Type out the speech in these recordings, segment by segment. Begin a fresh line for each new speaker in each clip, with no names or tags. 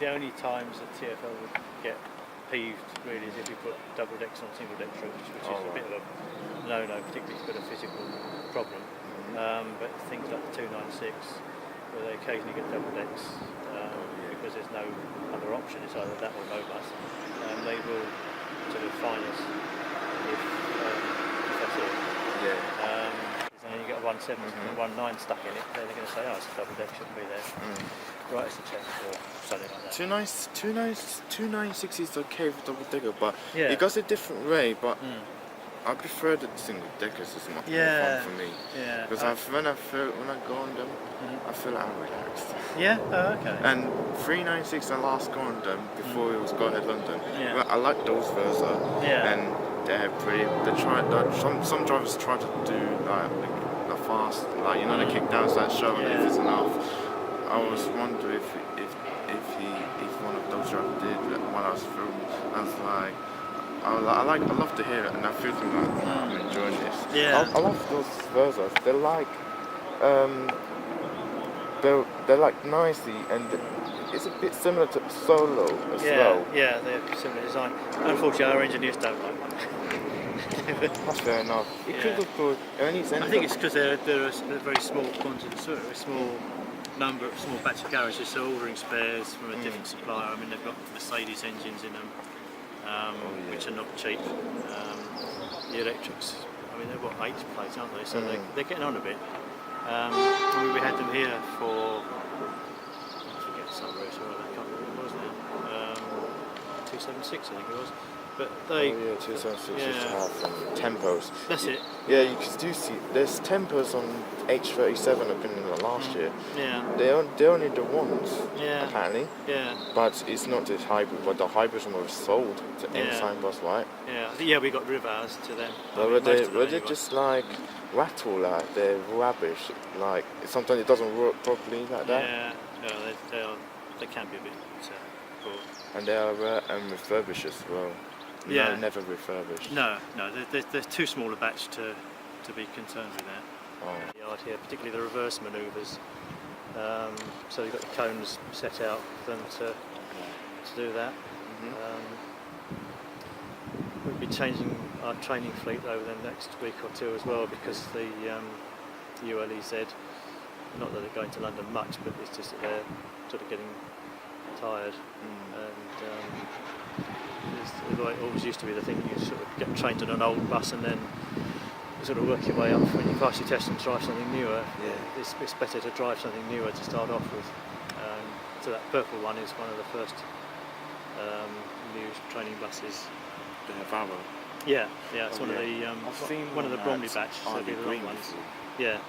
the only times that TfL would get peeved really is if you put double decks on single deck routes, which is a bit of a no-no, particularly if you've got a physical problem. But things like the 296, where they occasionally get double decks because there's no other option, it's either that or no bus, they will sort of fine us if that's it. And you get a 1.7 and 1.9 stuck in it, then they're going to say, oh, it's a double deck, shouldn't be there. Right, it's a check or something like that.
296 is okay for double decker, but it goes a different way. But I prefer the single deckers. It's much more fun for me. Because when I go on them, I feel like I'm relaxed.
Okay.
And 396, I last go on them before it was Go Ahead London. Well, I like those Versa. And they're pretty. Some drivers try to do like the fast, like the kick down side showing if it's enough. I was wondering if one of those drivers did when I was filming. I was like, I love to hear it, and I feel like I'm enjoying this. I love those Versas. They're like they're like nicey, and it's a bit similar to Solo as well.
Yeah, they're similar design. Unfortunately, our engineers don't like them.
That's fair enough. It could have caused.
I think it's because they're a very small quantity, sort of a small batch of garages, so ordering spares from a different supplier. I mean, they've got Mercedes engines in them, which are not cheap. The electrics, I mean, they're 8 plates, aren't they? So they're getting on a bit. We had them here for, I forget some route, I can't remember what it was now. 276, I think it was. But they.
276 used to have tempos.
That's it.
Yeah, you do see there's tempos on H37 I've been in the last year. They're only the ones apparently. But it's not this hybrid, but the hybrids were sold to Ensign Bus, right?
Yeah, we got rid of ours to them.
But were they just like rattle, like they're rubbish, like sometimes it doesn't work properly like that?
They can be a bit poor.
And they are refurbished as well. No, never refurbished.
No, there's too small a batch to be concerned with that. The yard here, particularly the reverse manoeuvres. So you've got the cones set out for them to do that. We'll be changing our training fleet over the next week or two as well, because the ULEZ, not that they're going to London much, but it's just that they're sort of getting tired. And it always used to be the thing, you sort of get trained on an old bus and then you sort of work your way up. When you pass your test and try something newer, it's better to drive something newer to start off with. So that purple one is one of the first new training buses.
The Havaro.
Yeah, it's one of the
I've seen
one of the Bromley batch. So
the
the
green
ones.
before.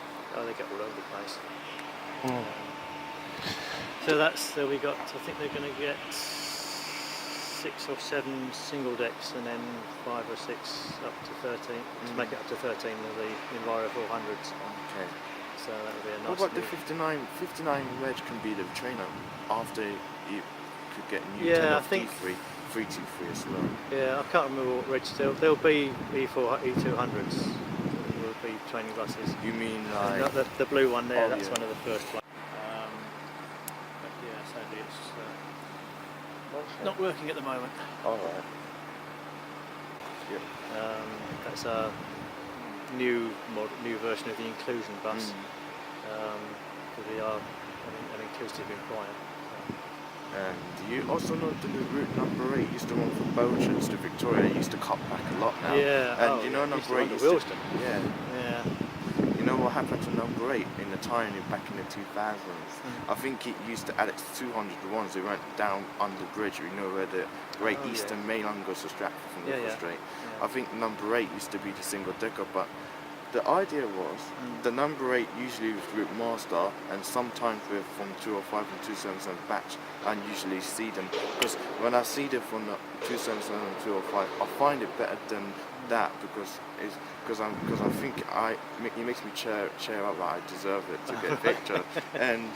They get all over the place. So we got. I think they're going to get 6 or 7 single decks, and then 5 or 6 up to 13 to make it up to 13 of the Enviro 400s.
Okay.
So that'll be a nice.
What about the 59 wedge can be the trainer after you could get new 10 off D3, 323 as well?
Yeah, I can't remember what reg they'll be. E200s will be training buses.
You mean like
the blue one there? That's one of the first ones. But sadly it's not working at the moment.
Alright.
That's a new version of the inclusion bus. Because we are an inclusive employer.
And you also know the new route number 8 used to run from Beauchamp to Victoria. It used to cut back a lot now. And you know number 8 used to... You know what happened to number 8 in the tying back in the 2000s? I think it used to Alex 200, the ones that went down under the bridge, you know, where the Great Eastern Main Line goes to Stratford from Liverpool Street. I think number 8 used to be the single decker, but the idea was the number 8 usually was with Master, and sometimes with from 205 and 277 batch, and usually see them, because when I see them from the 277 and 205, I find it better than that, because I think it makes me cheer up that I deserve it to get a picture. And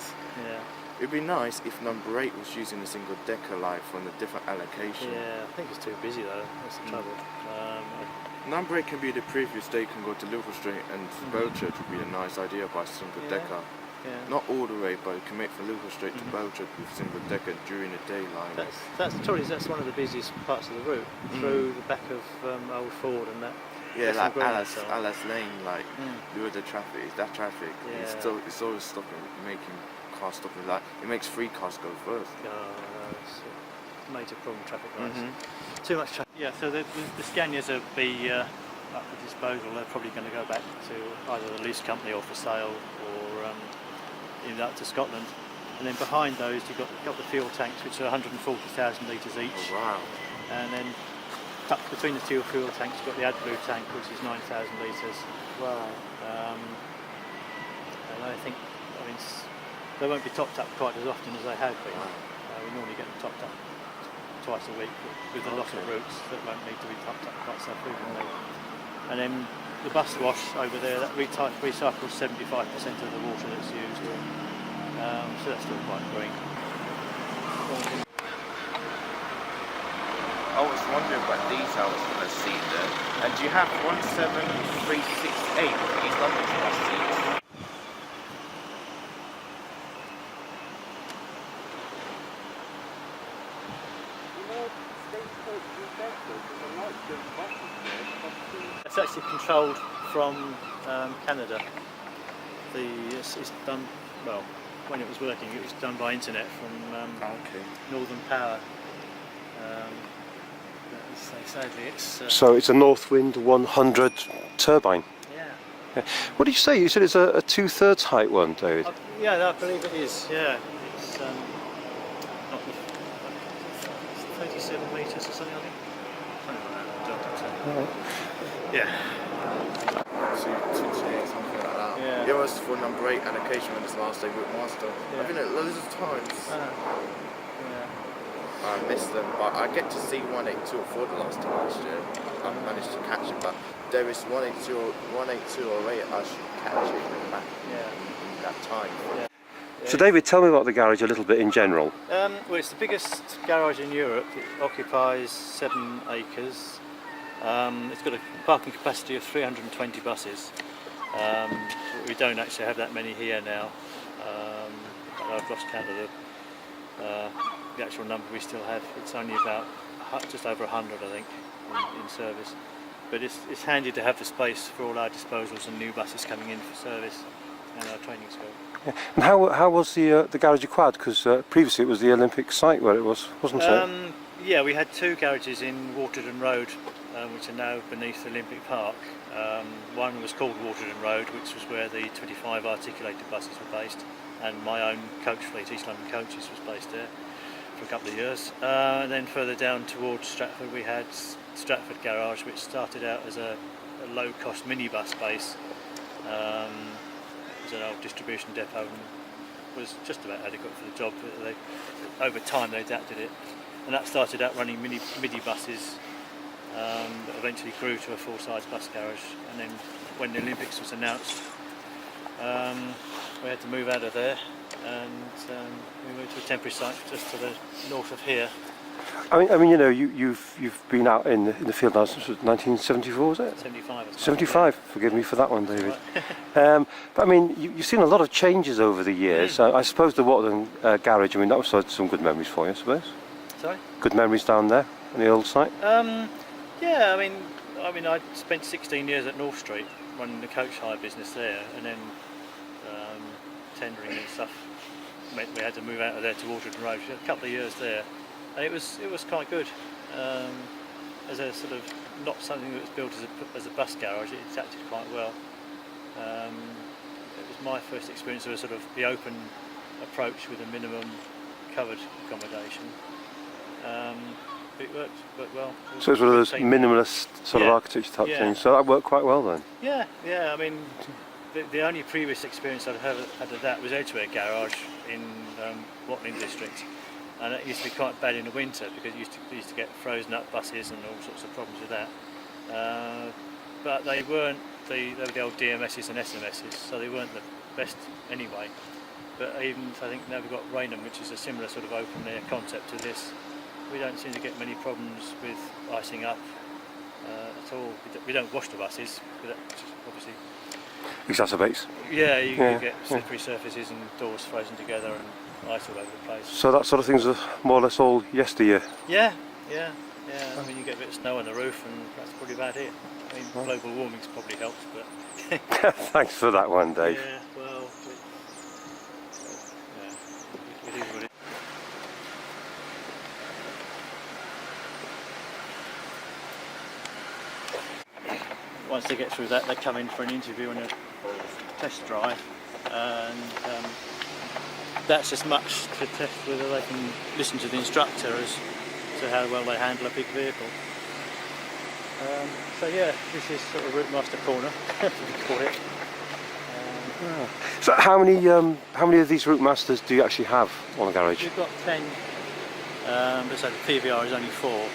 it'd be nice if number 8 was using a single decker light from a different allocation.
I think it's too busy though, that's the trouble.
Number 8 can be the previous day, can go to Liverpool Street, and Beauchurch would be a nice idea by single decker. Not all the way, but you can make from Liverpool straight to Belgium with single decker during the daylight.
That's one of the busiest parts of the route, through the back of Old Ford and that.
Yeah, like Alice Lane, like with the traffic, that traffic.
Yeah.
It's always stopping, making cars stopping. Like it makes 3 cars go first.
Oh no, it's a major problem, traffic lights. Too much traffic. Yeah, so the Scanias will be up for disposal. They're probably going to go back to either the lease company or for sale, or up to Scotland. And then behind those you've got the fuel tanks, which are 140,000 litres each.
Oh wow!
And then tucked between the 2 fuel tanks you've got the AdBlue tank, which is 9,000 litres.
Wow!
And I think, they won't be topped up quite as often as they have been. We normally get them topped up twice a week, with a lot of routes that won't need to be topped up quite so frequently. And then the bus wash over there, that recycles 75% of the water that's used. So that's still quite green.
I was wondering what these I was going to see there. And do you have 17368 East London bus seats?
It's actually controlled from Canada. It's done, well, when it was working, it was done by internet from Northern Power. Sadly, it's
so it's a Northwind 100 turbine.
Yeah.
What did you say? You said it's a 2/3 height one, David.
Yeah, I believe it is. Yeah, it's not 37 metres or something. I think.
Right.
Yeah.
Something like that.
Yeah.
It was for number 8 allocation when this last day with Master.
Yeah.
I've been there loads of times.
Yeah.
I missed them, but I get to see 182 for the last time last year. I managed to catch it, but there is 182 or 8. I should catch it back in that time.
Yeah.
So David, tell me about the garage a little bit in general.
Well, it's the biggest garage in Europe. It occupies 7 acres. It's got a parking capacity of 320 buses. We don't actually have that many here now. I've lost count of the actual number we still have. It's only about just over 100, I think, in service. But it's handy to have the space for all our disposals and new buses coming in for service and our training school.
Yeah. And how was the garage acquired? Because previously it was the Olympic site where it was, wasn't it?
Yeah, we had 2 garages in Waterden Road, which are now beneath Olympic Park. One was called Waterden Road, which was where the 25 articulated buses were based, and my own coach fleet, East London Coaches, was based there for a couple of years. And then further down towards Stratford we had Stratford Garage, which started out as a low-cost minibus base. It was an old distribution depot and was just about adequate for the job. But over time they adapted it, and that started out running mini buses that eventually grew to a full-size bus garage. And then when the Olympics was announced, we had to move out of there, and we moved to a temporary site just to the north of here.
I mean, you know, you've been out in the field now since 1974, was it?
75.
75. Forgive me for that one, David. But I mean, you've seen a lot of changes over the years. I suppose the Waterden garage. I mean, that was some good memories for you, I suppose.
Sorry.
Good memories down there on the old site.
Yeah, I mean, I spent 16 years at North Street running the coach hire business there, and then tendering and stuff meant we had to move out of there to Waterden Road. A couple of years there, and it was quite good. As a sort of not something that was built as a bus garage, it adapted quite well. It was my first experience of a sort of the open approach with a minimum covered accommodation. It worked well.
So it's one of those minimalist sort of architecture type things. So that worked quite well then.
Yeah. I mean, the only previous experience I'd had of that was Edgware Garage in Watling District, and it used to be quite bad in the winter because it used to get frozen up buses and all sorts of problems with that. But they weren't they were the old DMSs and SMSs, so they weren't the best anyway. But even I think now we've got Raynham, which is a similar sort of open air concept to this. We don't seem to get many problems with icing up at all. We don't wash the buses, but that's obviously
exacerbates.
Yeah, you
Yeah,
get slippery surfaces and doors frozen together and ice all over the place.
So that sort of things are more or less all yesteryear.
Yeah. I mean, you get a bit of snow on the roof, and that's probably about it. I mean, global warming's probably helped, but
Thanks for that one, Dave.
yeah, well, it is what it is. Once they get through that, they come in for an interview and a test drive, and that's as much to test whether they can listen to the instructor as to how well they handle a big vehicle. So yeah, this is sort of Route Master Corner, as we call it.
So how many of these Route Masters do you actually have on the garage?
We've got 10, but so the PVR is only 4. There's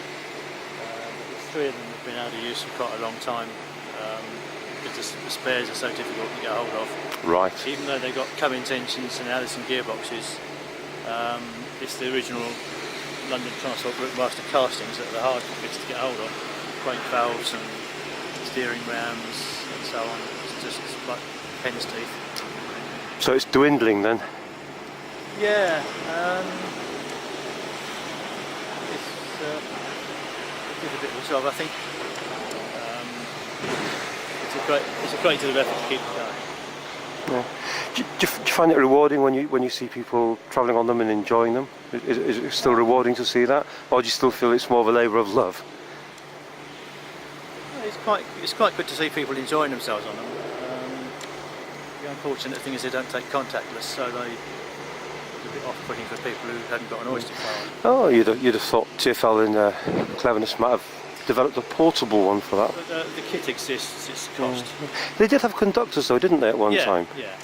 3 of them have been out of use for quite a long time, because the spares are so difficult to get hold of.
Right.
Even though they've got Cummins engines and Allison gearboxes, it's the original London Transport Route Master castings that are the hard bits to get hold of. Brake valves and steering rams and so on. It's just like hen's teeth.
So it's dwindling then?
Yeah, it did a bit of a job, I think. It's a great deal of effort to keep it going.
Yeah. Do you find it rewarding when you see people travelling on them and enjoying them? Is it still rewarding to see that, or do you still feel it's more of a labour of love?
It's quite good to see people enjoying themselves on them. The unfortunate thing is they don't take contactless, so it's a bit off-putting for people who hadn't got an oyster file.
Oh, you'd have thought TfL in cleverness might have developed a portable one for that.
But the kit exists, it's cost.
They did have conductors though, didn't they, at one time?
Yeah.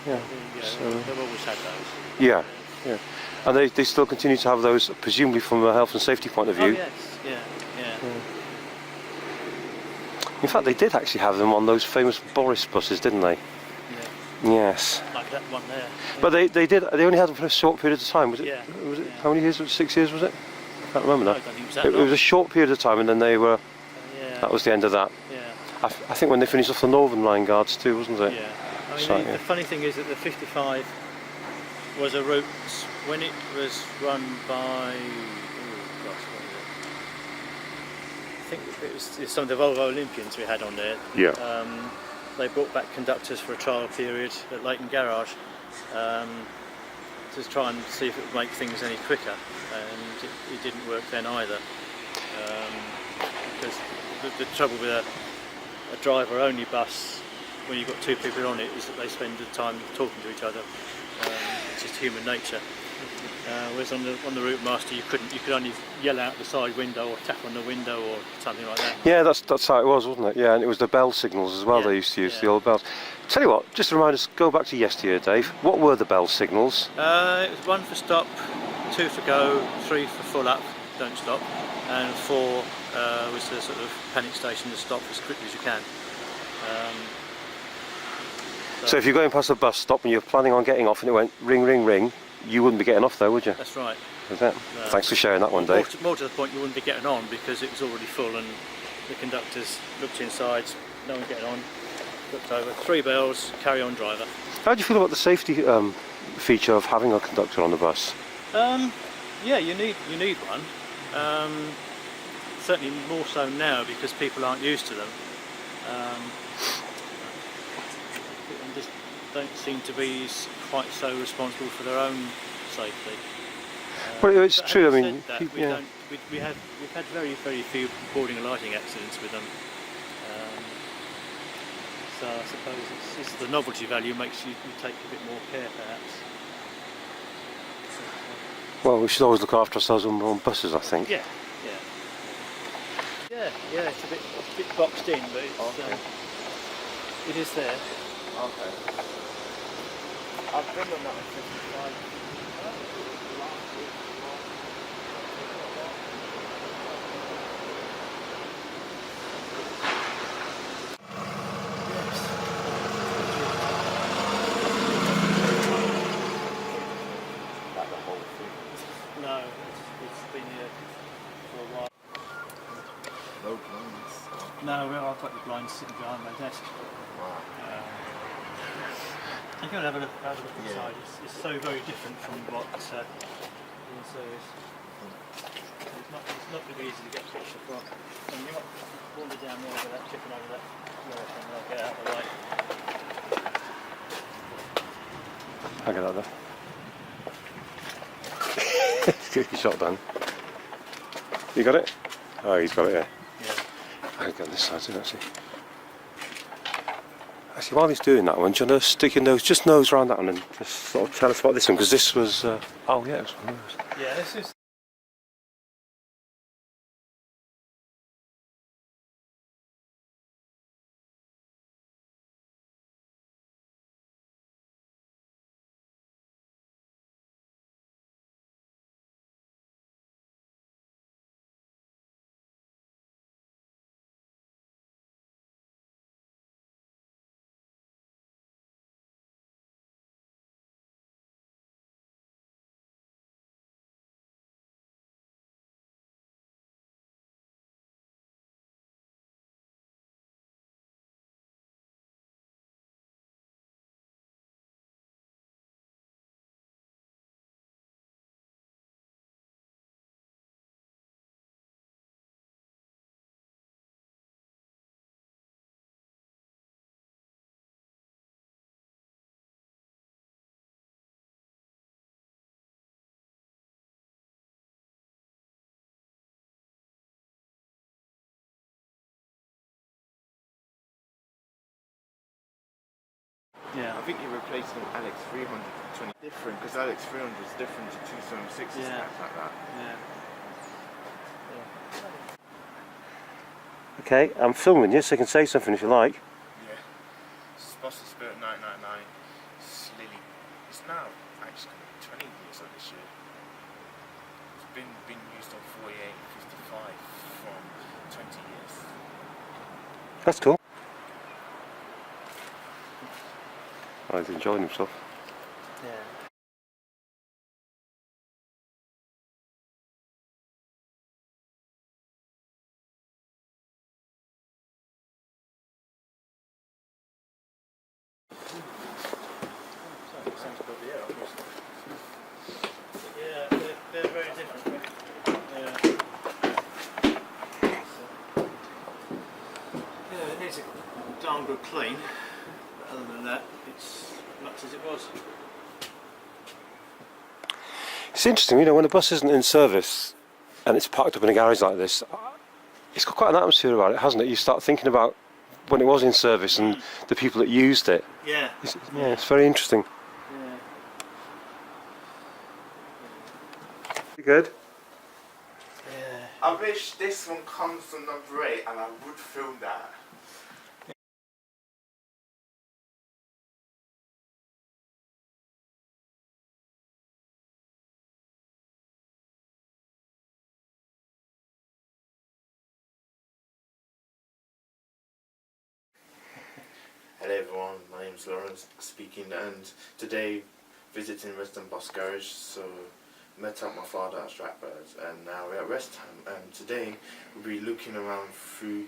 So,
They've always had those.
yeah. And they still continue to have those, presumably from a health and safety point of view.
Oh yes, yeah.
In fact, they did actually have them on those famous Boris buses, didn't they?
Yeah.
Yes.
Like that one there.
But they only had them for a short period of time, was it?
Yeah.
Was it how many years? 6 years was it? I can't remember
I
now.
don't think it was that
It
long.
was a short period of time, and then they were.
Yeah.
That was the end of that.
Yeah.
I think when they finished off the Northern Line Guards too, wasn't it?
Yeah. I mean,
So,
the funny thing is that the 55 was a route when it was run by. I think it was some of the Volvo Olympians we had on there.
Yeah.
They brought back conductors for a trial period at Leighton Garage to try and see if it would make things any quicker, and it didn't work then either. Because the trouble with a driver-only bus, when you've got 2 people on it, is that they spend the time talking to each other. It's just human nature. Whereas on the Route Master, you could only yell out the side window or tap on the window or something like that.
Yeah, that's how it was, wasn't it? Yeah, and it was the bell signals as well.
Yeah,
They used to use
yeah.
the old bells. Tell you what, just to remind us, go back to yesteryear, Dave. What were the bell signals?
It was 1 for stop, 2 for go, 3 for full up, don't stop, and 4 was the sort of panic station to stop as quickly as you can.
So if you're going past a bus stop and you're planning on getting off and it went ring, ring, ring, you wouldn't be getting off there, would you?
That's right.
Is that? Thanks for sharing that one,
More
Dave.
more to the point, you wouldn't be getting on because it was already full, and the conductors looked inside, no one getting on, looked over, 3 bells, carry on driver.
How do you feel about the safety feature of having a conductor on the bus?
Yeah, you need one. Certainly more so now because people aren't used to them. And just don't seem to be quite so responsible for their own safety.
Well, it's
but
true. I
having
mean,
said that,
yeah.
we've had very few boarding and lighting accidents with them. So I suppose it's the novelty value makes you take a bit more care, perhaps.
Well, we should always look after ourselves when we're on buses, I think.
Yeah. It's a bit boxed in, but it's,
Okay.
it is there.
Okay. I've been on that at 55. Like the whole thing.
No, it's been here for a while.
No blinds.
No, well, I've got the blinds sitting behind my desk.
Wow.
You can have a look inside. It's so very different from what in service. It's not going to be easy to get a picture from. And you might wander down there without tripping over that lower thing, and I'll get out of the way.
I'll get out there. Get your shot done. You got it? Oh, he's got it, yeah.
Yeah.
I'll get this side too, actually. Actually, while he's doing that one, do you want to stick your nose, just nose around that one and just sort of tell us about this one, because this was, oh yeah, it was one of those.
Yeah, this is. Yeah.
I think you're replacing Alex 320 different, because Alex 300 is different to 276 and
Yeah.
stuff like that.
Yeah.
Okay, I'm filming you, so you can say something if you like.
Yeah. Sposter Spirit 999 Lily. It's now actually 20 years old this year. It's been used on 48, 55 from 20 years.
That's cool. Oh, he's enjoying himself.
Yeah. Yeah, they're very different. Yeah. Yeah, it needs a darn good clean, but other than that, it's much as it was.
It's interesting, you know, when a bus isn't in service and it's parked up in a garage like this, it's got quite an atmosphere about it, hasn't it? You start thinking about when it was in service and the people that used it.
Yeah.
It's very interesting.
Yeah.
Good.
Yeah.
I wish this one comes from the break and I would film that. Hello everyone, my name is Lawrence speaking, and today visiting Western Bus Garage, so met up my father at Stratford and now we're at West Ham, and today we'll be looking around through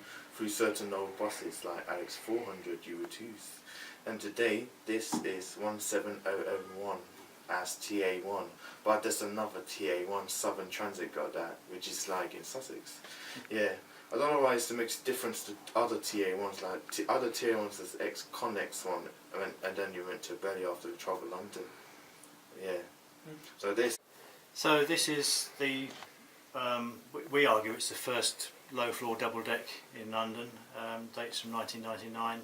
certain old buses like Alex 400 UO2s, and today this is 17001 as TA1, but there's another TA1 Southern Transit got that, which is like in Sussex. Yeah. I don't know why it makes a difference to other TA1s, like other TA1s there's ex-Connex one, and then you went to Belly after the travel London. Yeah. So this
is the, we argue it's the first low floor double deck in London, dates from 1999,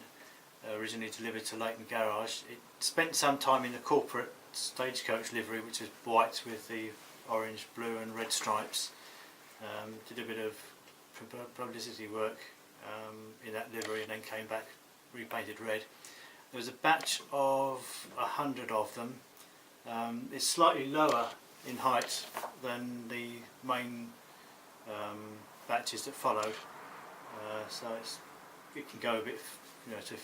originally delivered to Leighton Garage. It spent some time in the corporate Stagecoach livery, which was white with the orange, blue and red stripes. Did a bit of publicity work in that livery and then came back repainted red. There was a batch of 100 of them. It's slightly lower in height than the main batches that followed, so it can go a bit, to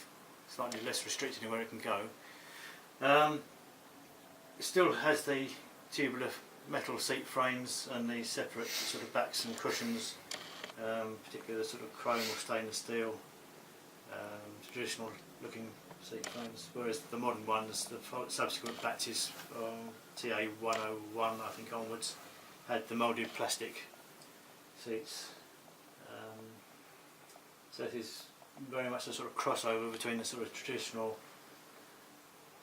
slightly less restricted in where it can go. It still has the tubular metal seat frames and the separate sort of backs and cushions, particularly the sort of chrome or stainless steel, traditional looking seat frames, whereas the modern ones, the subsequent batches, TA 101 I think onwards, had the moulded plastic seats. So it is very much a sort of crossover between the sort of traditional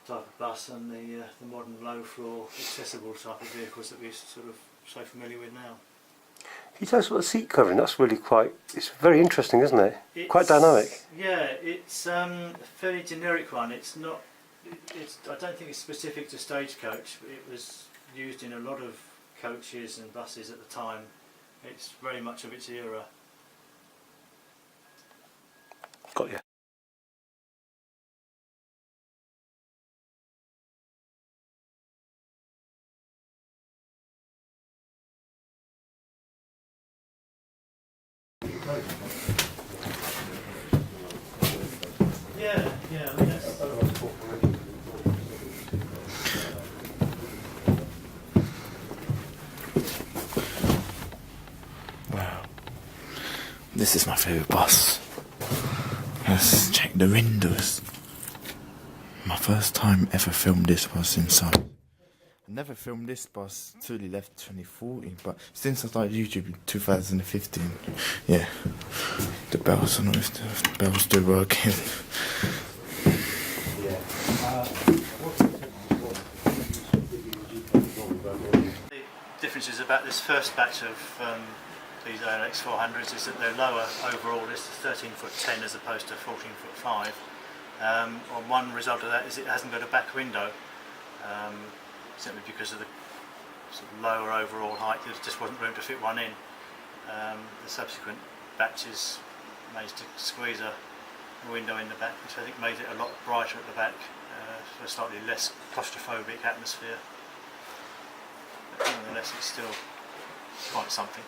type of bus and the modern low floor accessible type of vehicles that we're sort of so familiar with now.
Can you tell us about the seat covering? That's really it's very interesting, isn't it? Quite dynamic.
Yeah, it's a fairly generic one. It's not, I don't think it's specific to Stagecoach. It was used in a lot of coaches and buses at the time. It's very much of its era.
Got you.
Yeah, I mean that's...
Wow. This is my favourite bus. Let's check the windows. My first time ever filmed this was inside. I never filmed this bus till he left 2014, but since I started YouTube in 2015, yeah, the bells, I don't know if the bells do working.
The differences about this first batch of these ALX 400s is that they're lower overall. This is 13'10" as opposed to 14'5". And one result of that is it hasn't got a back window, simply because of the sort of lower overall height. There just wasn't room to fit one in. The subsequent batches managed to squeeze a window in the back, which I think made it a lot brighter at the back, for a slightly less claustrophobic atmosphere. But nonetheless, it's still quite something.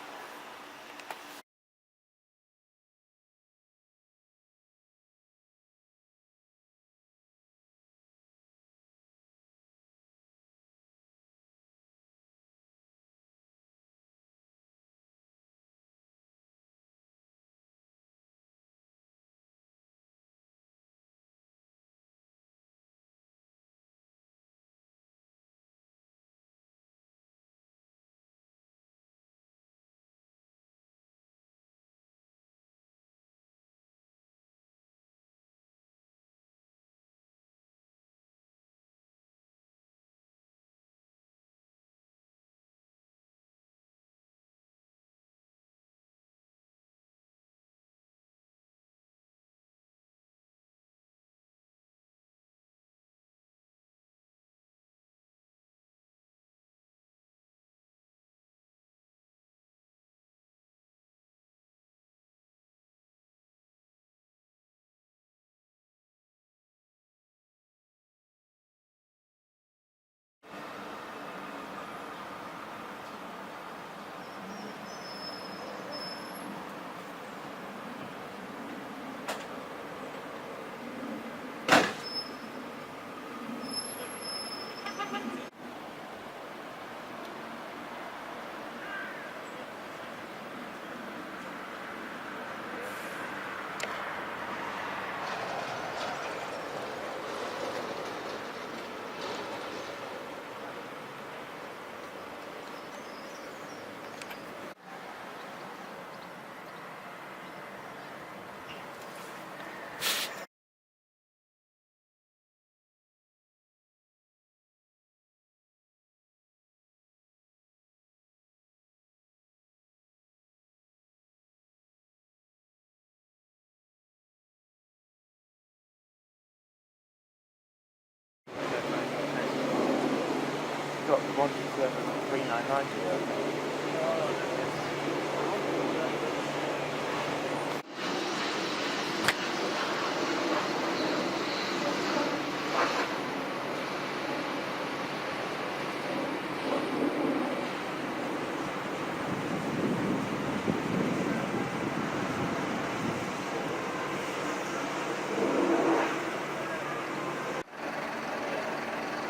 Got the one for 3,990.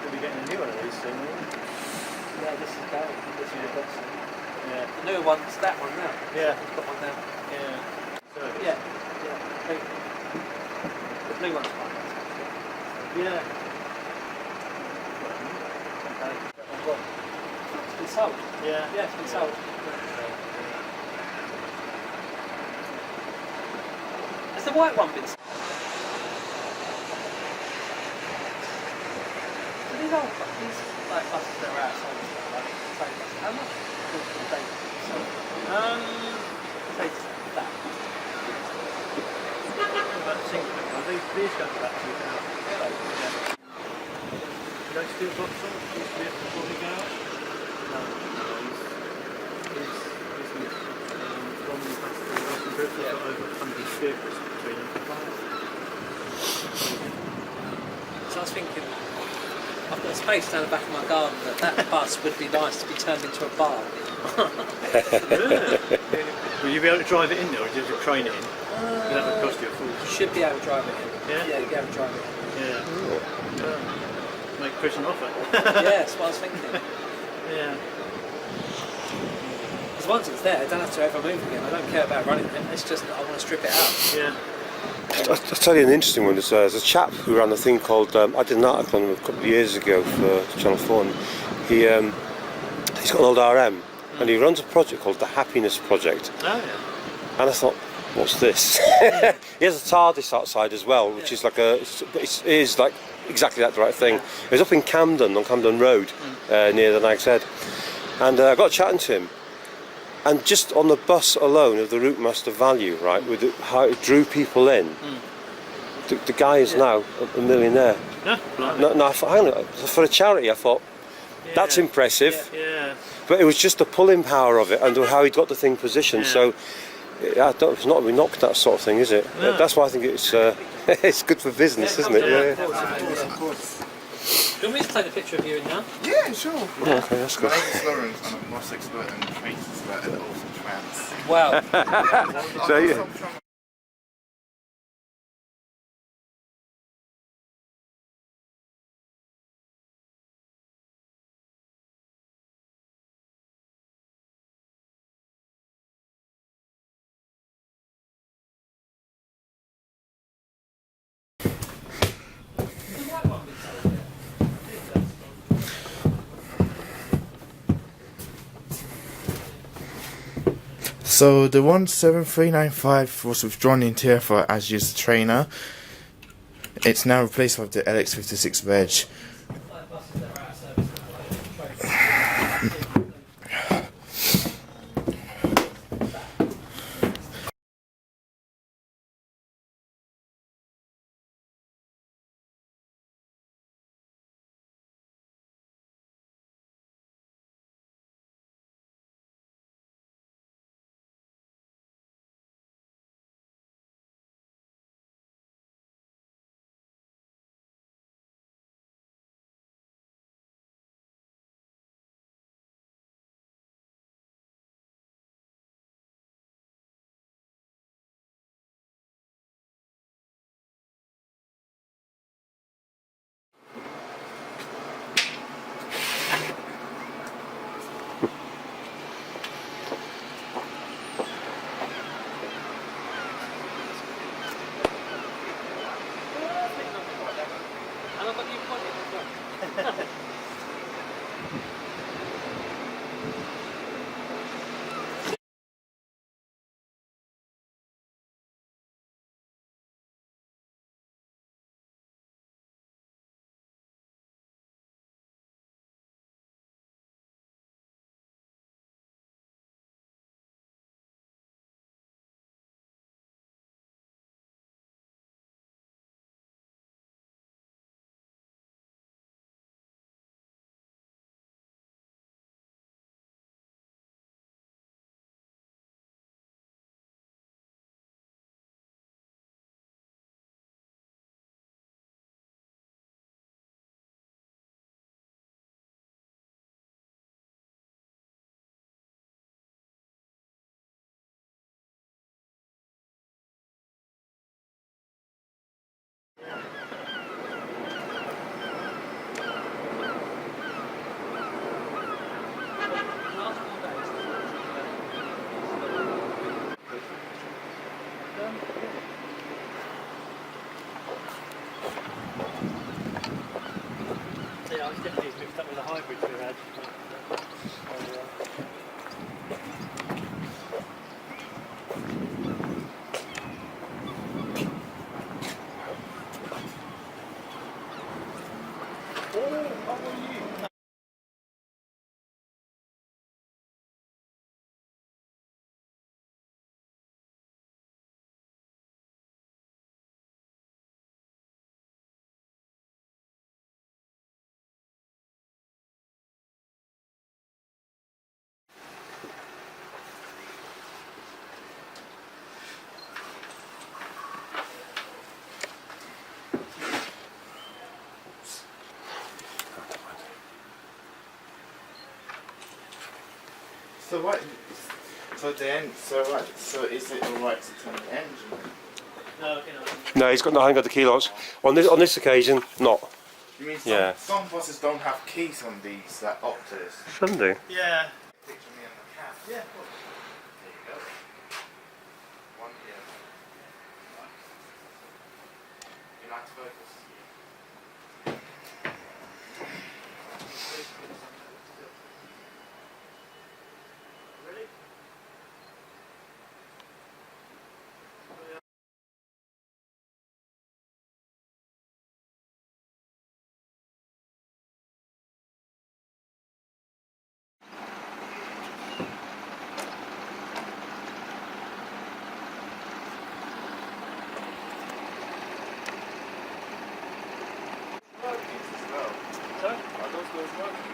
We'll be getting a new one of these soon.
Yeah, this is that. This is the best.
Yeah.
The new one's that one now.
Yeah.
We've got one now.
Yeah. So,
Yeah. The blue one's fine.
Yeah.
It's been sold.
Yeah.
Yeah, it's been sold. Has the white one been sold? So these old these like buses that are outside and stuff, like train buses, how much would they sell? Say that.
About the single deck one. These go back to about. Yeah. You don't steal box on? Used to be at the body garage? No. He's from the Western Group. They've got over 100 vehicles between them.
So I was thinking, I've got space down the back of my garden that bus would be nice to be turned into a bar.
Will you be able to drive it in there, or just crane it in? That would cost you a fortune.
Should be able to drive it in.
Yeah?
Yeah, you'd be able to drive it in.
Yeah. Make Chris an offer.
Yeah, that's what I was thinking.
Yeah.
Because once it's there, I don't have to ever move again. I don't care about running it. It's just that I want to strip it out.
Yeah.
I'll tell you an interesting one. There's a chap who ran a thing called, I did an article on him a couple of years ago for Channel 4, and he's got an old RM, and he runs a project called the Happiness Project.
Oh yeah.
And I thought, what's this? He has a TARDIS outside as well, which is like it is like exactly that right thing. It was up in Camden, on Camden Road, near the Nag's Head, and I got chatting to him. And just on the bus alone of the Route Master value, right, with how it drew people in, the guy is now a millionaire.
Yeah.
No, I thought, hang on, for a charity, I thought, that's impressive.
Yeah.
But it was just the pulling power of it and how he got the thing positioned.
Yeah.
So it's not to be knocked, that sort of thing, is it?
No.
That's why I think it's it's good for business, isn't it? Yeah.
Of course.
Do you want me to take a picture of you in now?
Yeah, sure.
Yeah, okay, that's
My
good.
name is Lawrence, and I'm a boss expert and traits expert and also trans.
Wow.
So,
I'm
yeah.
also So the 17395 was withdrawn in TFR as used trainer. It's now replaced with the LX56 Veg.
And I've got you pointing as well.
Yeah, I was definitely mixed up with the hybrids we had.
So what? So then, so is it alright to turn the engine on?
No, you know.
No, he's got no. I haven't got the key locks. On this occasion, not.
You mean
Yeah.
some buses don't have keys on these, like Optus?
Some do.
Yeah.
Picture me on the cab.
Yeah, of course.
There you go. One here. You like to focus?
Ready? Sorry?
Are those doors working?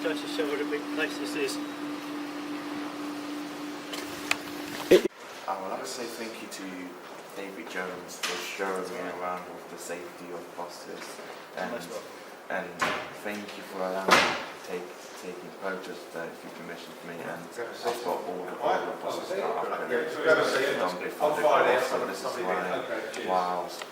Just to show what a big place this is.
I would like to say thank you to David Jones for showing me around with the safety of buses, and thank you for allowing me to taking photos there, if you permission for me, and I've got all the buses that I've done before, so this is whilst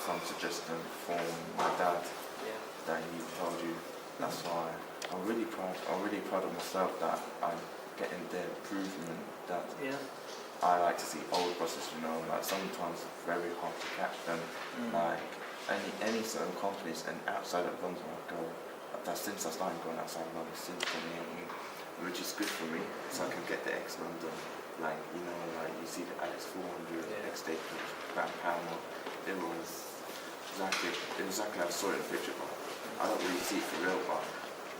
some suggestion from my dad
Yeah.
that he told you. That's why I'm really proud of myself that I'm getting the improvement that
Yeah.
I like to see old buses, you know, like sometimes it's very hard to catch them. Like any certain companies and outside of London I go, that's since I started going outside of London since 2018, which is good for me, so I can get the ex-London, like, you know, like you see the Alex 400, ex-Stagecoach, Grand Panel, it was exactly I saw it in the picture, but I don't really see it for real, but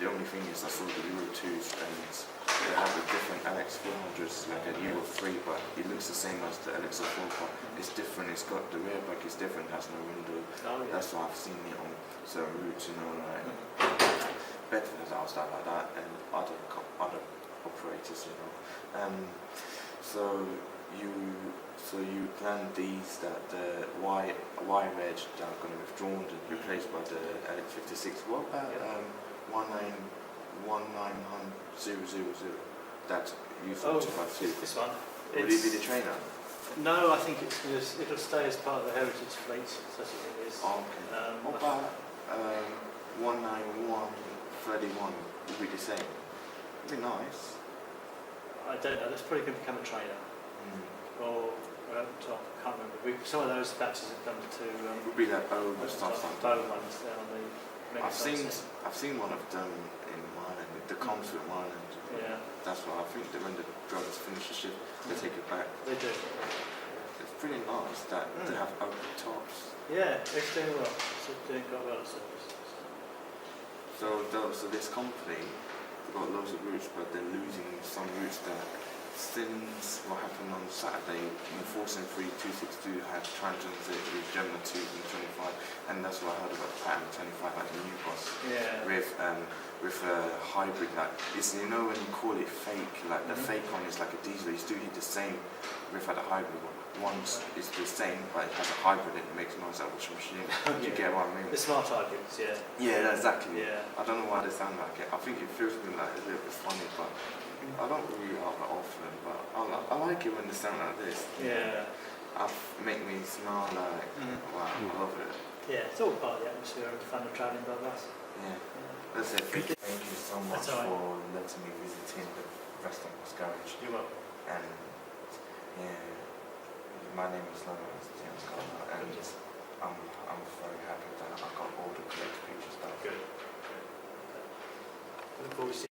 the only thing is I saw the Euro 2s and they have a different LX 400s, like a Euro 3, but it looks the same as the LX 4, but it's different, it's got, the rear back is different, has no window. That's why I've seen it on certain routes, you know, like Bedford and stuff like that, and other operators, you know. So you plan these that the Y reg that are going to be withdrawn and replaced by the LX 56. What about 1919000? That you thought about too.
This one.
Will he be the trainer?
No, I think it'll stay as part of the heritage fleet. Such as it is.
Oh, okay. What about 19131? Will be the same. It'd be nice.
I don't know. That's probably going to become a trainer. Or top. I can't remember. Some of those batches have come to.
Would be like stuff like that.
Bow ones there on the.
I've seen one of them in Ireland. The comes with Ireland.
Yeah.
That's why I think that when the drivers finish the shift, they take it back.
They do.
It's pretty nice that they have open tops.
Yeah, it's doing well. It's doing quite well.
So this company, they've got loads of routes, but they're losing some routes that since what happened on Saturday, the 473-262 had transit with Gemini 2 and 25, and that's what I heard about the pattern 25 like the new bus.
Yeah.
With a hybrid, like it's, you know, when you call it fake, like the fake one is like a diesel, you still need the same with like the hybrid one. One is the same, but it has a hybrid and it makes noise like a washing machine. Do you get what I mean?
The smart hybrids, yeah.
Yeah, exactly.
Yeah.
I don't know why they sound like it. I think it feels me like a little bit funny, but I don't really have that often. But I like it when they sound like this.
Yeah.
Make me smile like, wow, I love it.
Yeah, it's all part of the atmosphere and the fun of travelling by bus.
Yeah. That's it. Thank you so much
That's all right.
for letting me visit the Western Bus Garage.
You're welcome.
And yeah, my name is Lawrence James Garner, and I'm very happy that I got all the correct pictures done.
Good. Look forward to seeing